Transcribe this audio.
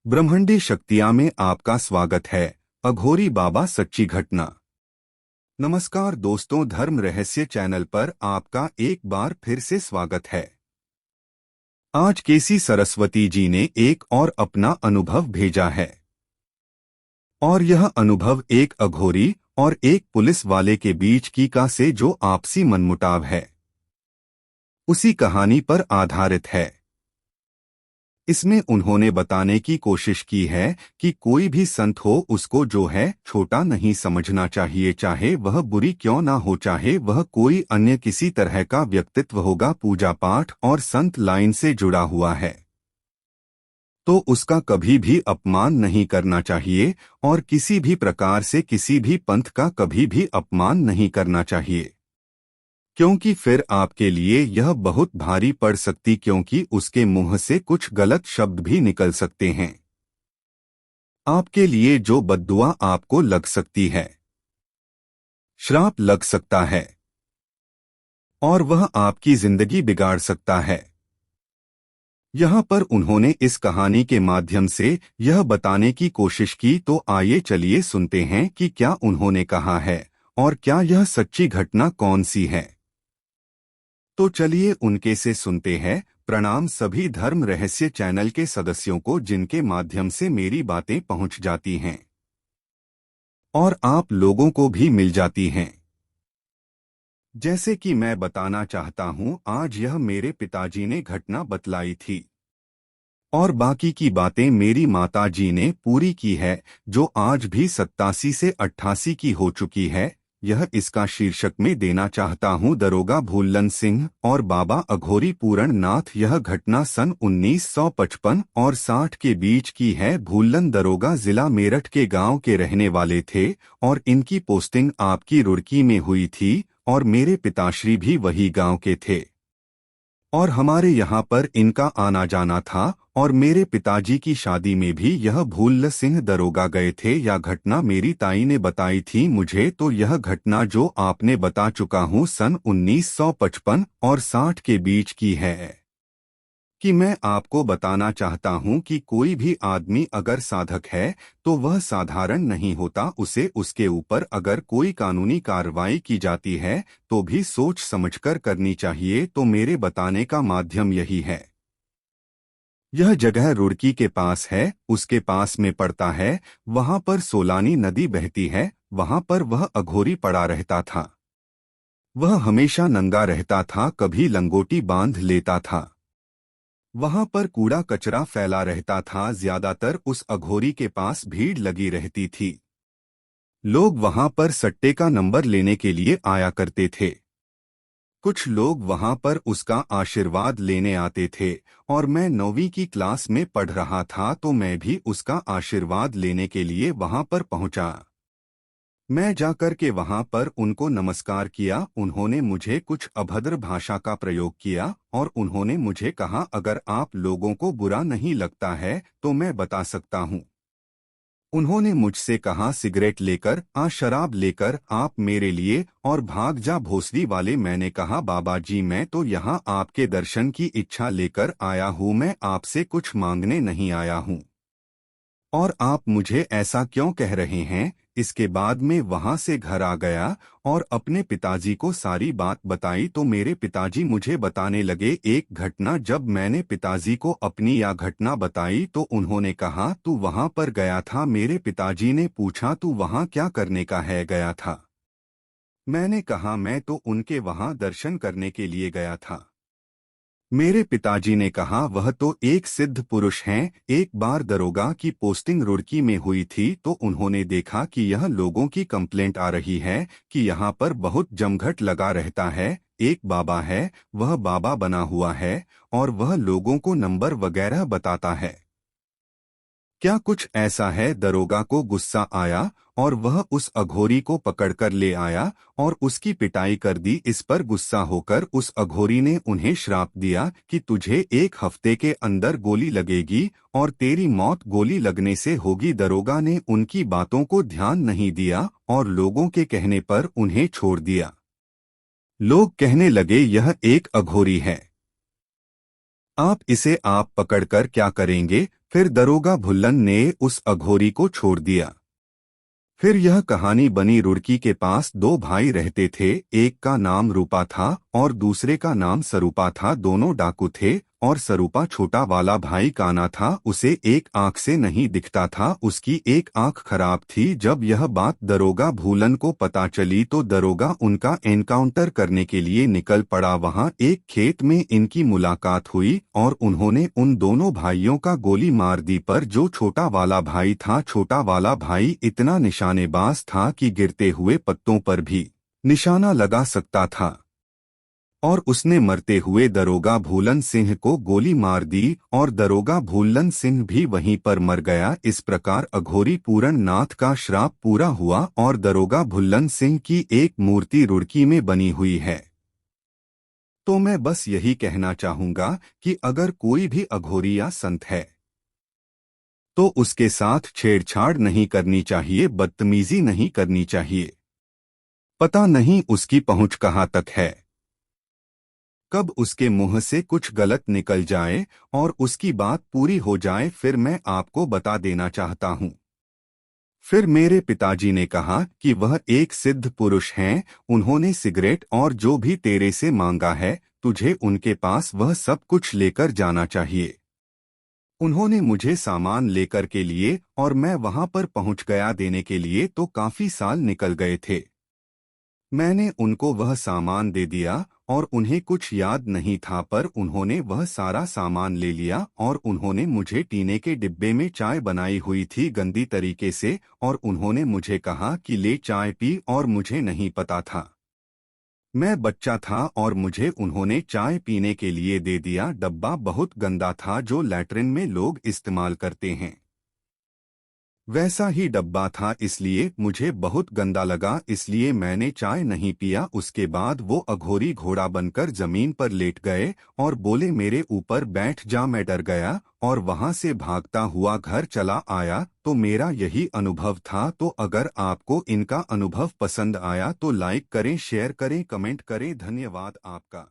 ब्रह्मांडी शक्तियाँ में आपका स्वागत है। अघोरी बाबा सच्ची घटना। नमस्कार दोस्तों, धर्म रहस्य चैनल पर आपका एक बार फिर से स्वागत है। आज केसी सरस्वती जी ने एक और अपना अनुभव भेजा है, और यह अनुभव एक अघोरी और एक पुलिस वाले के बीच की का से जो आपसी मनमुटाव है, उसी कहानी पर आधारित है। इसमें उन्होंने बताने की कोशिश की है कि कोई भी संत हो, उसको जो है छोटा नहीं समझना चाहिए, चाहे वह बुरी क्यों ना हो, चाहे वह कोई अन्य किसी तरह का व्यक्तित्व होगा, पूजा पाठ और संत लाइन से जुड़ा हुआ है, तो उसका कभी भी अपमान नहीं करना चाहिए और किसी भी प्रकार से किसी भी पंथ का कभी भी अपमान नहीं करना चाहिए, क्योंकि फिर आपके लिए यह बहुत भारी पड़ सकती, क्योंकि उसके मुंह से कुछ गलत शब्द भी निकल सकते हैं। आपके लिए जो बद्दुआ आपको लग सकती है, श्राप लग सकता है, और वह आपकी जिंदगी बिगाड़ सकता है। यहाँ पर उन्होंने इस कहानी के माध्यम से यह बताने की कोशिश की, तो आइए चलिए सुनते हैं कि क्या उन्होंने कहा है और क्या यह सच्ची घटना कौन सी है। तो चलिए उनके से सुनते हैं। प्रणाम सभी धर्म रहस्य चैनल के सदस्यों को, जिनके माध्यम से मेरी बातें पहुंच जाती हैं और आप लोगों को भी मिल जाती हैं। जैसे कि मैं बताना चाहता हूं, आज यह मेरे पिताजी ने घटना बतलाई थी और बाकी की बातें मेरी माता जी ने पूरी की है, जो आज भी 87 से 88 की हो चुकी है। यह इसका शीर्षक में देना चाहता हूं, दरोगा भूलन सिंह और बाबा अघोरी पूरण नाथ। यह घटना सन 1955 और 60 के बीच की है। भूलन दरोगा जिला मेरठ के गांव के रहने वाले थे और इनकी पोस्टिंग आपकी रुड़की में हुई थी, और मेरे पिताश्री भी वही गांव के थे और हमारे यहाँ पर इनका आना जाना था, और मेरे पिताजी की शादी में भी यह भूल सिंह दरोगा गए थे। यह घटना मेरी ताई ने बताई थी मुझे, तो यह घटना जो आपने बता चुका हूँ सन 1955 और 60 के बीच की है। कि मैं आपको बताना चाहता हूं कि कोई भी आदमी अगर साधक है तो वह साधारण नहीं होता। उसे उसके ऊपर अगर कोई कानूनी कार्रवाई की जाती है तो भी सोच समझकर करनी चाहिए। तो मेरे बताने का माध्यम यही है। यह जगह रुड़की के पास है, उसके पास में पड़ता है। वहां पर सोलानी नदी बहती है। वहां पर वह अघोरी पड़ा रहता था। वह हमेशा नंगा रहता था, कभी लंगोटी बांध लेता था। वहां पर कूड़ा कचरा फैला रहता था। ज्यादातर उस अघोरी के पास भीड़ लगी रहती थी। लोग वहां पर सट्टे का नंबर लेने के लिए आया करते थे। कुछ लोग वहां पर उसका आशीर्वाद लेने आते थे, और मैं 9वीं की क्लास में पढ़ रहा था, तो मैं भी उसका आशीर्वाद लेने के लिए वहां पर पहुंचा। मैं जाकर के वहां पर उनको नमस्कार किया। उन्होंने मुझे कुछ अभद्र भाषा का प्रयोग किया और उन्होंने मुझे कहा, अगर आप लोगों को बुरा नहीं लगता है तो मैं बता सकता हूं। उन्होंने मुझसे कहा, सिगरेट लेकर आ, शराब लेकर आप मेरे लिए, और भाग जा भोसड़ी वाले। मैंने कहा, बाबा जी मैं तो यहाँ आपके दर्शन की इच्छा लेकर आया हूँ, मैं आपसे कुछ मांगने नहीं आया हूँ, और आप मुझे ऐसा क्यों कह रहे हैं। इसके बाद मैं वहां से घर आ गया और अपने पिताजी को सारी बात बताई। तो मेरे पिताजी मुझे बताने लगे एक घटना। जब मैंने पिताजी को अपनी यह घटना बताई तो उन्होंने कहा, तू वहां पर गया था। मेरे पिताजी ने पूछा, तू वहां क्या करने का है गया था। मैंने कहा, मैं तो उनके वहां दर्शन करने के लिए गया था। मेरे पिताजी ने कहा, वह तो एक सिद्ध पुरुष हैं। एक बार दरोगा की पोस्टिंग रुड़की में हुई थी, तो उन्होंने देखा कि यह लोगों की कंप्लेंट आ रही है कि यहाँ पर बहुत जमघट लगा रहता है। एक बाबा है, वह बाबा बना हुआ है और वह लोगों को नंबर वगैरह बताता है। क्या कुछ ऐसा है। दरोगा को गुस्सा आया और वह उस अघोरी को पकड़कर ले आया और उसकी पिटाई कर दी। इस पर गुस्सा होकर उस अघोरी ने उन्हें श्राप दिया कि तुझे 1 हफ्ते के अंदर गोली लगेगी और तेरी मौत गोली लगने से होगी। दरोगा ने उनकी बातों को ध्यान नहीं दिया और लोगों के कहने पर उन्हें छोड़ दिया। लोग कहने लगे, यह एक अघोरी है, आप इसे आप पकड़कर क्या करेंगे। फिर दरोगा भुल्लन ने उस अघोरी को छोड़ दिया। फिर यह कहानी बनी। रुड़की के पास दो भाई रहते थे, एक का नाम रूपा था और दूसरे का नाम सरूपा था। दोनों डाकू थे और सरूपा छोटा वाला भाई काना था। उसे एक आंख से नहीं दिखता था, उसकी एक आंख खराब थी। जब यह बात दरोगा भूलन को पता चली तो दरोगा उनका एनकाउंटर करने के लिए निकल पड़ा। वहां एक खेत में इनकी मुलाकात हुई और उन्होंने उन दोनों भाइयों का गोली मार दी। पर जो छोटा वाला भाई था, छोटा वाला भाई इतना निशानेबाज था कि गिरते हुए पत्तों पर भी निशाना लगा सकता था और उसने मरते हुए दरोगा भूलन सिंह को गोली मार दी और दरोगा भूलन सिंह भी वहीं पर मर गया। इस प्रकार अघोरी पूरण नाथ का श्राप पूरा हुआ और दरोगा भुल्लन सिंह की एक मूर्ति रुड़की में बनी हुई है। तो मैं बस यही कहना चाहूंगा कि अगर कोई भी अघोरी या संत है तो उसके साथ छेड़छाड़ नहीं करनी चाहिए, बदतमीजी नहीं करनी चाहिए। पता नहीं उसकी पहुंच कहाँ तक है, कब उसके मुंह से कुछ गलत निकल जाए और उसकी बात पूरी हो जाए। फिर मैं आपको बता देना चाहता हूं। फिर मेरे पिताजी ने कहा कि वह एक सिद्ध पुरुष हैं, उन्होंने सिगरेट और जो भी तेरे से मांगा है तुझे उनके पास वह सब कुछ लेकर जाना चाहिए। उन्होंने मुझे सामान लेकर के लिए और मैं वहां पर पहुंच गया देने के लिए। तो काफी साल निकल गए थे। मैंने उनको वह सामान दे दिया और उन्हें कुछ याद नहीं था, पर उन्होंने वह सारा सामान ले लिया और उन्होंने मुझे टीने के डिब्बे में चाय बनाई हुई थी गंदी तरीके से और उन्होंने मुझे कहा कि ले चाय पी, और मुझे नहीं पता था, मैं बच्चा था और मुझे उन्होंने चाय पीने के लिए दे दिया। डब्बा बहुत गंदा था, जो लैट्रिन में लोग इस्तेमाल करते हैं वैसा ही डब्बा था, इसलिए मुझे बहुत गंदा लगा, इसलिए मैंने चाय नहीं पिया। उसके बाद वो अघोरी घोड़ा बनकर जमीन पर लेट गए और बोले मेरे ऊपर बैठ जा। मैं डर गया और वहां से भागता हुआ घर चला आया। तो मेरा यही अनुभव था। तो अगर आपको इनका अनुभव पसंद आया तो लाइक करें, शेयर करें, कमेंट करें। धन्यवाद आपका।